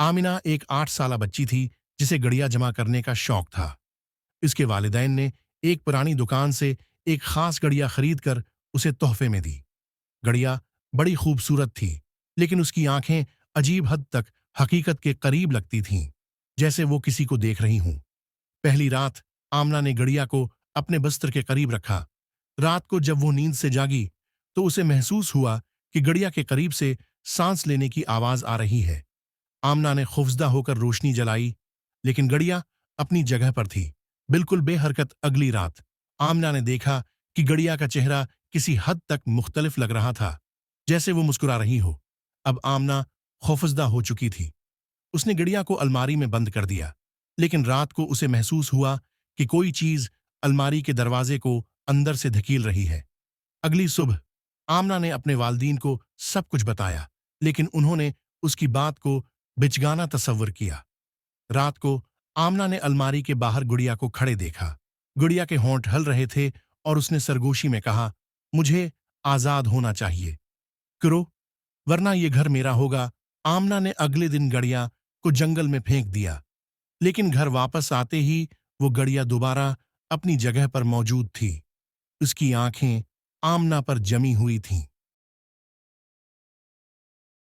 आमिना एक 8 साल बच्ची थी जिसे गड़िया जमा करने का शौक था। इसके वालिदैन ने एक पुरानी दुकान से एक खास गड़िया खरीद कर उसे तोहफे में दी। गड़िया बड़ी खूबसूरत थी, लेकिन उसकी आंखें अजीब हद तक हकीकत के करीब लगती थीं, जैसे वो किसी को देख रही हूं। पहली रात आमना ने गड़िया को अपने बिस्तर के करीब रखा। रात को जब वो नींद से जागी तो उसे महसूस हुआ कि गड़िया के करीब से सांस लेने की आवाज आ रही है। आमना ने खौफजदा होकर रोशनी जलाई, लेकिन गड़िया अपनी जगह पर थी, बिल्कुल बेहरकत। अगली रात आमना ने देखा कि गड़िया का चेहरा किसी हद तक मुख्तलिफ लग रहा था, जैसे वो मुस्कुरा रही हो। अब आमना खौफजदा हो चुकी थी। उसने गड़िया को अलमारी में बंद कर दिया, लेकिन रात को उसे महसूस हुआ कि कोई चीज अलमारी के दरवाजे को अंदर से धकेल रही है। अगली सुबह आमना ने अपने वालिदैन को सब कुछ बताया, लेकिन उन्होंने उसकी बात को बिचगाना तस्वर किया। रात को आमना ने अलमारी के बाहर गुड़िया को खड़े देखा। गुड़िया के होंठ हल रहे थे और उसने सरगोशी में कहा, मुझे आजाद होना चाहिए, करो, वरना ये घर मेरा होगा। आमना ने अगले दिन गड़िया को जंगल में फेंक दिया, लेकिन घर वापस आते ही वो गड़िया दोबारा अपनी जगह पर मौजूद थी। उसकी आंखें आमना पर जमी हुई थीं।